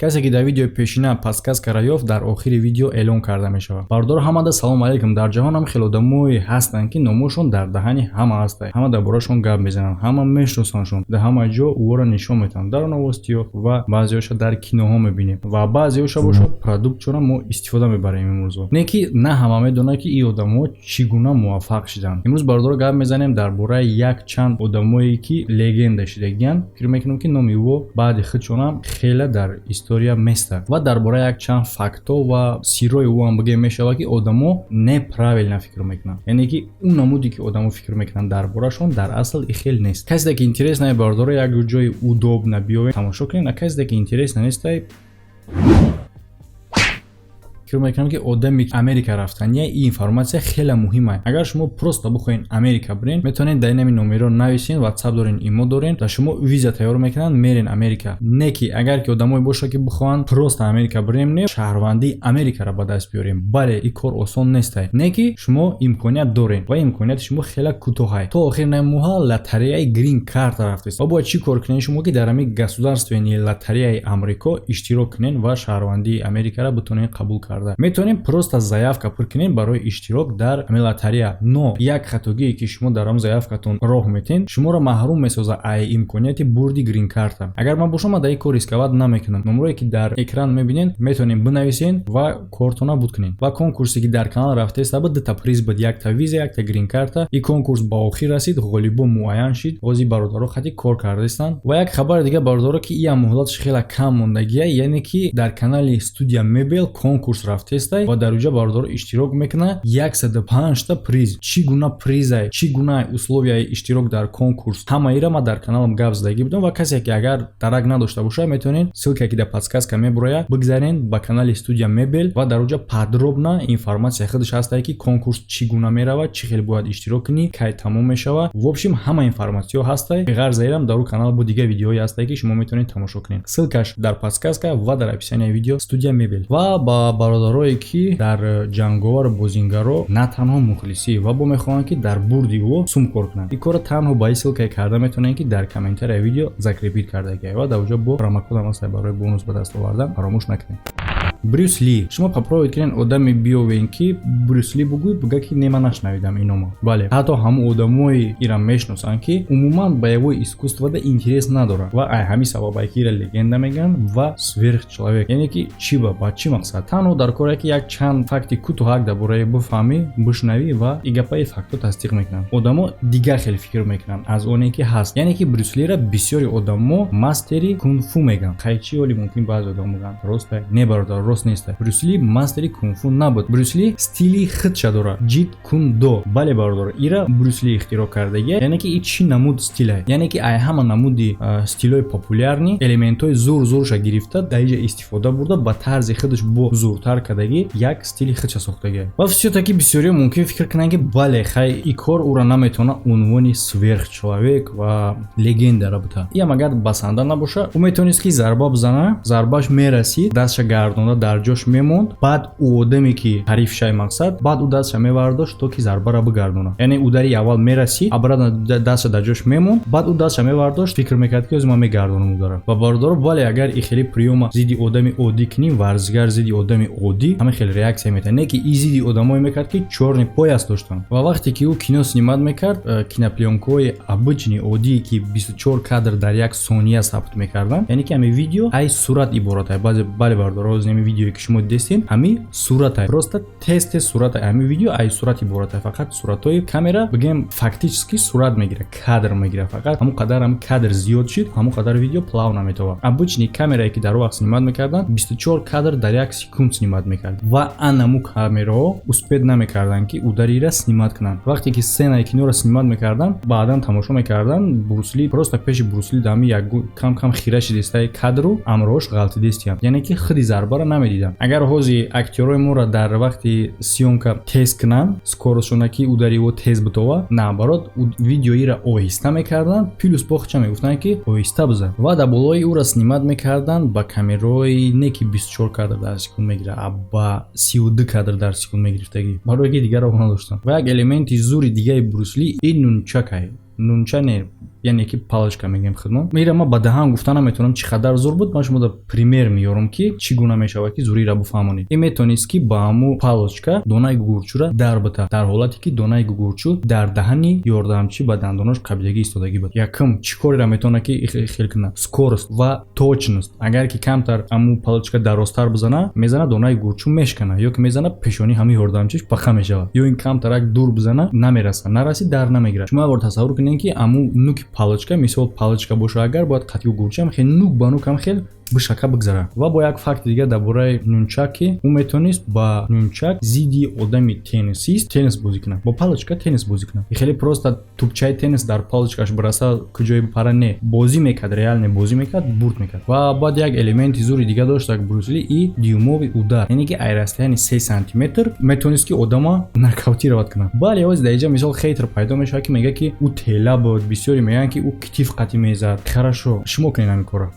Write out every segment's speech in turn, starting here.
касе ки дар видеои пешина подсказкаро ёфт дар охири видео эълон карда мешавад. Бардор ҳамада салом алейкум. Дар ҷаҳон хеле одамои ҳастанд ки номошон дар таҳани ҳама ҳастанд. Ҳама дар борашон гап мезананд, ҳама мешиносоншон, дар ҳама ҷо ӯро нишон метавонанд. дар новостиҳо ва баъзеҳоша дар киноҳо мебинем ва баъзеҳоша бошад продуктчора мо истифода мебарем имрӯзо. Не ки на ҳама медонанд ки ин одамҳо чӣ гуна муваффақ шиданд. имрӯз бардор гап мезанем дар бораи як чанд одамое ки легенда шудагиянд. фикр мекунам ки номи ӯ баъди худшонам хеле дар история места ва дар бораи як чанд фактҳо ва сиррои ӯ ҳам бигем мешавад ки одамо неправилна фикр мекунанд. яъне ки он намуде ки одамо фикр мекунанд дар борашон дар асл и хел нест. касе ки интересна бардор як ҷои удобна биёвед тамошо кунед, а касе ки интересна нестай фикр мекунам ки одами Америка рафтания ин информация хеле муҳима. агар шумо просто бихоҳед Америка бирен, метавонед дар ин номерро нависен, WhatsApp дорен, имо дорен ва шумо виза тайёр мекунанд, мерен Америка. не ки агар ки одамое бошад ки бихоҳанд просто Америка бирем, не шаҳрвандии Америкаро ба даст биёрем. бале ин кор осон нестай. не ки шумо имконият дорен ва имконияти шумо хеле кӯтоҳай. то охир намоҳа лотареяи грин карта рафтест. ва бояд чӣ кор кунед шумо ки дар ҳамин государствении лотареяи Амрико иштирок кунед ва шаҳрвандии Америкаро битонед қабул кард. метавонем просто заявка пур кунем барои иштирок дар лотарея. но як хатогие ки шумо дар ҳам заявкатон роҳ метен, шуморо маҳрум месозад аз имконияти бурди грин карта. агар ман бошам, ман дар ин кор рисковат намекунам. номрое ки дар экран мебинед метавонем бинависен ва кортона буд кунем. ва конкурсе ки дар канал рафтест аба дута приз буд, якта виза, якта грин карта. ин конкурс ба охир расид, ғолибон муайян шид. ози бародаро хати кор кардастанд. ва як хабар дига бародаро ки ин муҳлатш хеле кам мондагия, яъне ки дар канали студия мебел конкурс рафтестай ва дар уҷа бародаро иштирок мекуна 105 та приз. чӣ гуна призай, чӣ гуна условияи иштирок дар конкурс, ҳама ира ман дар каналам гап задагӣ будам. ва касе ки агар дарак надошта бошад, метавонед ссилка ки дар подсказка меброяд бигзарен ба канали студия мебел ва дар уҷа подробна информация худаш ҳастай ки конкурс чӣ гуна меравад, чӣ хел бояд иштирок кунӣ, кай тамом мешавад. в общем ҳама информатсиё ҳастай. ғарз заирам дар ӯ канал бо дига видеоҳое ҳастай ки шумо метавонед тамошо кунед. ссилкаш дар подсказка ва дар описанияи видео студия мебел. ва ба бародарое ки дар ҷанговар бозингаро на танҳо мухлисӣ ва бо мехоҳанд ки дар бурди ӯ сум кор кунанд, ин корро танҳо ба ин ссилка карда метавонед ки дар комментарияи видео закрепит кардагӣ ва дар уҷа бо промокодам ҳастай барои бонус ба даст овардан фаромӯш накунед. Брюс Ли. шумо попробуйте кунед одаме биёвен ки Брюс Ли бугӯй, буга ки нема нашнавидам ин номо. бале ҳатто ҳамон одамои ира мешиносанд ки умуман ба его искусствода интерес надорад ва ай ҳамин сабабае ки ира легенда мегӯянд ва сверхчеловек. яъне ки чӣ ба чӣ мақсад? танҳо дар коре ки як чанд факти кӯтоҳак дар бораи бифаҳмӣ, бишнавӣ ва ин гапаи фактҳо тасдиқ мекунанд. одамо дигар хеле фикр мекунанд аз оне ки ҳаст. яъне ки Брюс Лиро бисёри одамо мастери кунфу мегӯянд. қайчи оли мумкин баъзе одам мегӯянд ростай? не бародар, рост неста. Брюс Ли мастери кунфу набуд. Брюс Ли стили худша дорад. ҷит кундо. бале бародар, ира Брюс Ли ихтироъ кардагия. яъне ки ин чӣ намуд стилай? яъне ки ай ҳама намуди стилои популярни элементҳои зур-зурша гирифта дар инҷа истифода бурда ба тарзи худаш бо зуртар кардагӣ як стили худша сохтагия. ва всё-таки бисёриҳо мумкин фикр кунанд ки бале хай ин кор ӯро наметавона унвони сверхчеловек ва легендаро бута. ям агар басанда набоша, ӯ метавонист ки зарба бизана, зарбаш мерасид, дастша гардонда дар ҷош мемонд, баъд ӯ одаме ки ҳарифшай мақсад, баъд ӯ дастша мевардошт то ки зарбаро бигардонад. яъне ӯ дари аввал мерасид, абрад дастша дар ҷош мемонд, баъд ӯ дастша мевардошт, фикр мекард ки озӣ ман мегардонам ӯ дора. ва бародаро, бале агар ин хеле приёма зидди одами оддӣ куним, варзигар зидди одами оддӣ, ҳама хеле реаксия метавад. не ки ин зидди одамое мекард ки чорни пояс доштанд. ва вақте ки ӯ кино снимат мекард, кинопленкаҳои обычни оддии ки 24 кадр дар як сония сабт мекарданд, яъне ки ҳамин видео ай сурат иборат ай. бале бародаро, ҳамин видеое ки шумо дидестем, ҳамин сурат ай. просто тест сурат ай. ҳамин видео ай сурат иборат ай. фақат суратҳои камера бигем фактически сурат мегирад, кадр мегирад. фақат ҳамон қадар ҳамин кадр зиёд шид, ҳамон қадар видео плавна метавад. обычни камерае ки дар вақт снимат мекарданд, 24 кадр дар як секунд снимат мекард. ва анаму камераҳо успед намекарданд ки ӯ дарира снимат кунанд. вақте ки сценаи киноро снимат мекарданд, баъдан тамошо мекарданд, Брюс Ли просто пеши Брюс Ли дар ҳамин як кам хира шидестаи кадру амроҳош ғалтидестиянд. яъне ки худи зарбаро намедиданд. агар ҳози актёрои моро дар вақти сёмка тест кунанд, скоростшона ки ӯ дари ӯ тез битова, наоборот видеоиро оҳиста мекарданд, плюс похча мегуфтанд ки оҳиста биза. ва дар болои ӯро снимат мекарданд ба камерои не ки 24 кадр дар секунд мегирад, а ба 32 кадр дар секунд мегирифтагӣ. барои ки дигар роҳ надоштанд. ва як элементи зури дигаи Брюс Ли ин нунчакай. нунча не яъне ки палочка мегем худмо. Мира ма ба даҳан гуфта наметонам чӣ қадар зур буд. Ман шумода пример меёрам ки чӣ гуна мешавад ки зурира буфаҳмонед. Ин метавонист ки ба ҳамун палочка донаи гугурчура дар бита, дар ҳолате ки донаи гугурчу дар даҳани ёрдамчӣ ба дандонош қабилягӣ истодагӣ буд. Якум чӣ корира метавона ки хел кунад? Скорост ва точност. Агар ки камтар ҳамун палочка дарозтар бизана, мезана донаи гугурчу мешкана, ё ки мезана пешони ҳамин ёрдамчиш паха мешавад. Ё ин камтарак дур бизана, намераса, нараси дар намегирад. Шумо аввор тасаввур кунед ки ҳамун нуки палочка, мисол палочка боша агар бояд қатъи гугурчи ҳам хел нук ба нук ҳам хел бишака бигзара. Ва бо як факти дига дар бораи нунчак ки ӯ метавонист ба нунчак зидди одами теннисист теннис бозӣ кунад. Бо палочка теннис бозӣ кунад. Хеле просто тупчаи теннис дар палочкаш бираса куҷои бипара не. Бозӣ мекард, реал не бозӣ мекард, бурд мекард. Ва баъд як элементи зури дига дошт Брюс Ли и дюймови удар. Яъне ки ай расстояни 3 сантиметр метавонист ки одама нокаутировать кунад. Баъд ҳоз дар инҷа мисол хейтер пайдо мешавад ки мега ки ӯ тела буд, бисёре мегӯянд ки ӯ китиф қатъи мезад. Хорошо, шумо кунед ҳамин кора.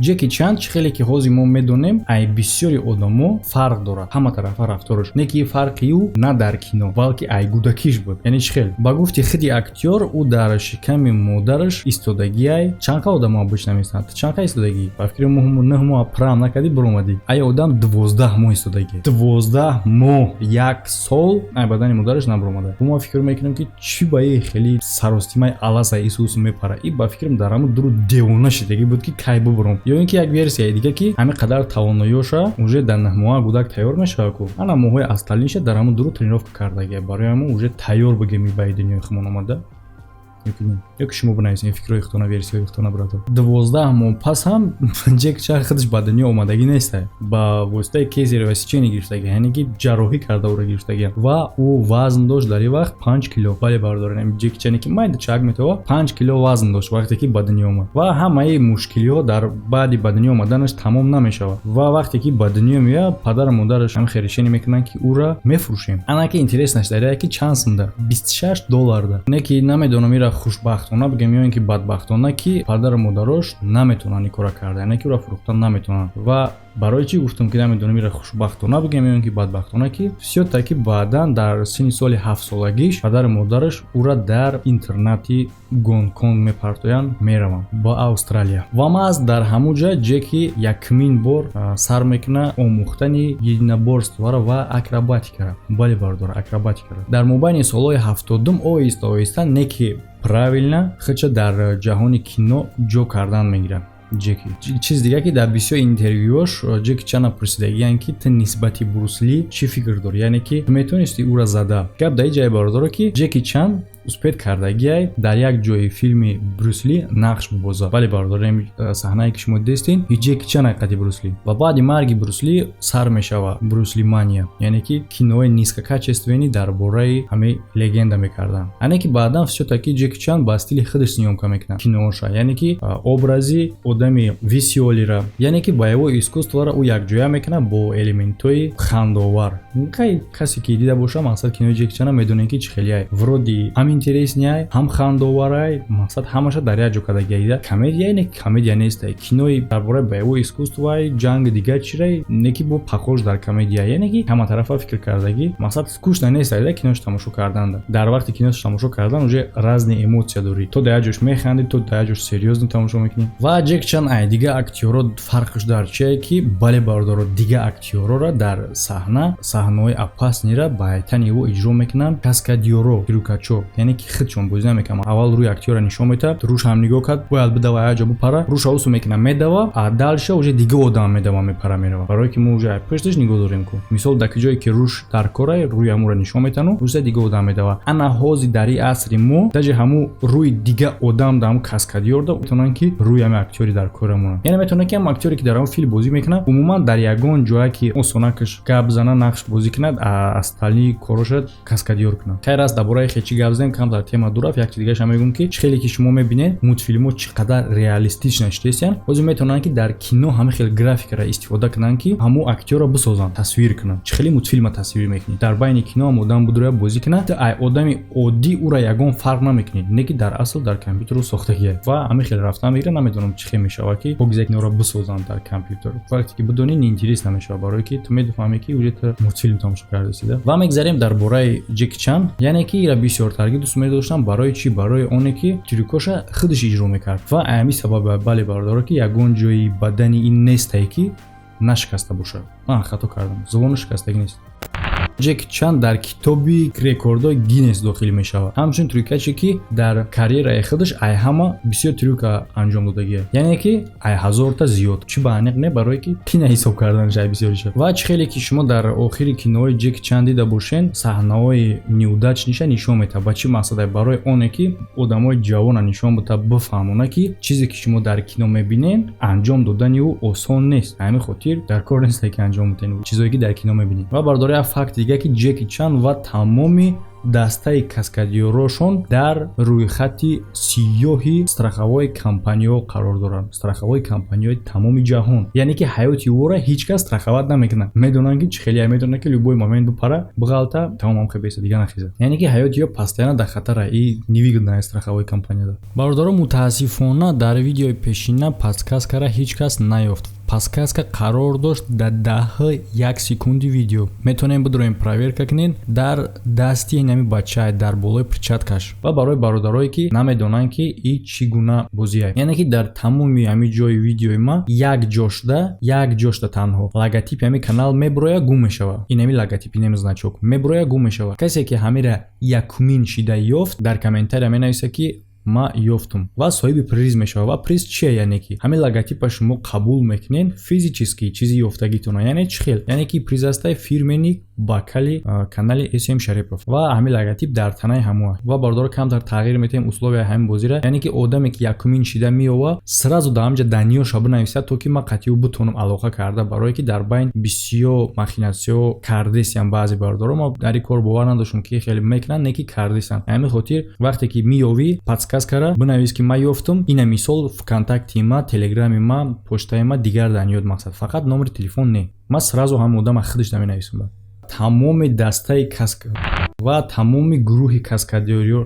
Джеки Чан чӣ хеле ки ҳозир мо медонем, ай бисёри одамо фарқ дорад. Ҳама тарафа рафтораш. Не ки фарқи ӯ на дар кино, балки ай гудакиш буд. Яъне чӣ хел? Ба гуфти худи актёр, ӯ дар шиками модараш истодагӣ ай чанқа одамо обычно меистанд. Чанқа истодагӣ? Ба фикри 9 моҳ прам накарди биромадӣ. Ай одам 12 моҳ истодагӣ. 12 моҳ, 1 сол ай бадани модараш набиромада. Мо фикр мекунем ки чӣ ба ин хели саростимаи аласа Исус мепара. И ба фикрам дар ҳамун дуру девона шидагӣ буд ки кай бибурам. Ё ин ки як версияи дига ки ҳамин қадар тавоноиёша уже дар 9 моҳа гудак тайёр мешавад ку. Ана моҳои асталниша дар ҳамун дуру тренировка кардагия. Барои ҳамун уже тайёр бигем ба дунёи хумон омада. Ё ки шумо бинависед фикрҳои худтона, версияҳои худтона бирата. 12 моҳ пас ҳам Джек Чан худаш ба дунё омадагӣ нест. Ба воситаи кесарева сечение гирифтагӣ, яъне ки ҷарроҳӣ карда ӯро гирифтагӣ. Ва ӯ вазн дошт дар ин вақт 5 кило. Бале бардорем Джек Чане ки майда чак метава 5 кило вазн дошт вақте ки ба дунё омад. Ва ҳамаи мушкилиҳо дар баъди ба дунё омаданаш тамом намешавад. Ва вақте ки ба дунё меояд, падару модараш ҳам решение мекунанд ки ӯра мефурӯшем. Ана ки интереснаш дар ин ки чанд сумда? $26 да. Не ки намедонам ира хушбахтона бигем ё ин ки бадбахтона ки падару модарош наметавонанд ин кора карда, яъне ки ӯро фурӯхта наметавонанд. Ва барои чӣ гуфтам ки намедонам ира хушбахтона бигем ё ин ки бадбахтона ки всё таки баъдан дар синни соли 7 солагиш падару модараш ӯра дар интернати Гонконг мепартоянд, мераванд ба Австралия. Ва маз дар ҳамун ҷа Ҷеки якмин бор сар мекуна омӯхтани единоборствора ва акробатикара. Бале бардор, акробатикара. Дар мобайни солҳои 70 оҳиста оҳиста не ки правилна худша дар ҷаҳони кино ҷо кардан мегирад. Джеки. Чиз дига ки дар бисёр интервюош Джеки Чана пурсидагиянд ки ту нисбати Брюс Ли чӣ фикр дорӣ, яъне ки ту метавонисти ӯра зада. Гап дар ин ҷая бардора ки Джеки Чан успед кардагиай дар як ҷои филми Брюс Ли нақш бибозад. Вале бардорем саҳнае ки шумо дидистин, Джеки Чан қади Брюс Ли. Ва баъди марги Брюс Ли сар мешава Брюс Ли мания, яъне ки кинои низкокачественӣ дар бораи ҳамаи легенда мекардан. Яъне ки баъдан всё таки Джеки Чан ба стили худаш съёмка мекунад киноша, яъне ки образи одами весёлира, яъне ки ба его искусствора ӯ якҷоя мекунад бо элементҳои хандовар. Кай касе ки дида боша мақсад кинои Джеки Чана медонем ки чӣ хелияй вроди ҳам интересняй, ҳам хандоварай, мақсад ҳамаша дар як ҷо кардагида. Комедия не комедия нестай. Кинои дар бораи боевой искусствай, ҷанг дига чирай, не ки бо пахош дар комедия, яъне ки ҳама тарафа фикр кардагӣ. Мақсад скучна нестай да кинош тамошо кардан. Дар вақти кинош тамошо кардан уже разни эмоция дорӣ. То дар як ҷош механди, то дар як ҷош серьёзно тамошо мекунӣ. Ва Джек Чан ай дига актёро фарқаш дар чие ки бале бардоро дига актёрора дар саҳнаҳои опаснира ба айтани его иҷро мекунанд каскадёро, трюкачо. Яъне ки худшон бозӣ намекунам. Аввал рӯи актёра нишон метавад, рӯш ҳам нигоҳ кард, бояд бидава як ҷо бипара, рӯша усу мекуна медава, а далша уже дига одам медава мепара мерава. Барое ки мо уже пешташ нигоҳ дорем ку. Мисол дар ҷое ки рӯш дар корай, рӯи ҳамура нишон метану, уса дига одам медава. Ана ҳози дар ин асри мо даже ҳаму рӯи дига одам дар ҳаму каскадёр да метавонанд ки рӯи ҳами актёри дар корамонанд. Яъне метавонад ки ҳам актёре ки дар ҳамун филм бозӣ мекунад, умуман дар ягон ҷое ки осонакаш гап зана нақш бозӣ кунад, астални короша каскадёр кунад. Хайр аст дар бораи хечи гап зем кам дар тема дураф. Як чиз дигааш ҳам мегӯям ки чӣ хеле ки шумо мебинед мултфилмҳо чӣ қадар реалистична шудестиянд, ҳозир метавонанд ки дар кино ҳама хел графикара истифода кунанд ки ҳамун актёрро бисозанд, тасвир кунанд. Чӣ хеле мултфилма тасвир мекунед. Дар байни кино ҳам одам будроя бозӣ кунад, ай одами оддӣ ӯра ягон фарқ намекунед, не ки дар асл дар компютеру сохтагиа. Ва ҳама хел рафтан мегирад, намедонам чӣ хел мешавад ки богзак киноро бисозанд дар компютер. Вақте ки бидонӣ интерес намешавад, барое ки ту медофаҳмӣ ки уже ту мултфилм тамошо кардасида. Ва мегзарем дар бораи Джеки Чан, яъне ки ира бисёр таргиб дӯст умед доштам барои чӣ, барои оне ки трюкоша худаш иҷро мекард ва ами сабаба бале бародаро ки ягон ҷои бадани ин нестае ки нашикаста бошад. Ман хато кардам, зубону шикастагӣ нест. Джеки Чан дар китоби рекордҳои Гиннес дохил мешавад. Ҳамчун трюкаче ки дар карьераи худаш ай ҳама бисёр трюка анҷом додагиа. Яъне ки ай ҳазорта зиёд. Чӣ ба аниқ не барое ки пина ҳисоб карданаш ай бисёр шуд. Ва чӣ хеле ки шумо дар охири киноҳои Джеки Чан дида бошен, саҳнаҳои неудачниша нишон метавад. Ба чӣ мақсад? Барои оне ки одамои ҷавона нишон бута бифаҳмона ки чизе ки шумо дар кино мебинен анҷом додани ӯ осон нест. Ҳамин хотир дар кор нест ки анҷом доден чизое ки дар кино мебинед. Ва бардори як факт дига ки Джеки Чан ва тамоми дастаи каскадёрошон дар рӯйхати сиёҳи страховой компаниҳо қарор доранд. Страховой компаниҳои тамоми ҷаҳон. Яъне ки ҳаёти ӯро ҳеҷ кас страховат намекунад. Медонанд ки чӣ хеле медонанд ки любой момент бупара бғалта тамом хебеса дига нахизад. Яъне ки ҳаёти ё постоянно дар хатара. И невигодная страховой компания. Бародаро мутаассифона дар видеои пешина подсказкара ҳеҷ кас наёфт. Подсказка қарор дошт дар даҳи 1 секунди видео. Метонем бидроем проверка кунем дар дасти нами бача дар болои перчаткаш. Ва барои бародарое ки намедонанд ки и чӣ гуна бозиае. Яъне ки дар тамоми ҳами ҷои видеои ма як ҷошда танҳо логотипи ҳами канал меброя гум мешавад. Ин ҳами логотипи неми значок меброя гум мешавад. Касе ки ҳамира якумин шида ёфт дар комментария менависа ки ма ёфтум ва соҳиби приз мешавад. Ва приз чие? Яъне ки ҳамин логотипа шумо қабул мекунен физически чизи ёфтагитона. Яъне чӣ хел? Яъне ки приз астаи фирмени бакали канали SM Шарипов ва ҳамин логотип дар танаи ҳамоа. Ва бардор камтар тағйир метем условияи ҳамин бозира. Яъне ки одаме ки якумин шида меёва сразу дар ҳамҷа Даниёша бинависад то ки ма қатъиу битонам алоқа карда, барое ки дар байн бисёр махинатсиё кардесиям баъзи бародаро мо дар ин кор бовар надоштум ки хеле мекунанд, не ки кардесан. ҳамин хотир вақте ки меёвӣ подсказкара бинавис ки ма ёфтум. Ина мисол вконтакти ма, телеграми ма, почтаи ма дигар даниёд мақсад. Фақат номери телефон не. Ма сразу ҳам одама худаш наменависам. Тамоми дастаи каска ва тамоми гурӯҳи каскадёриё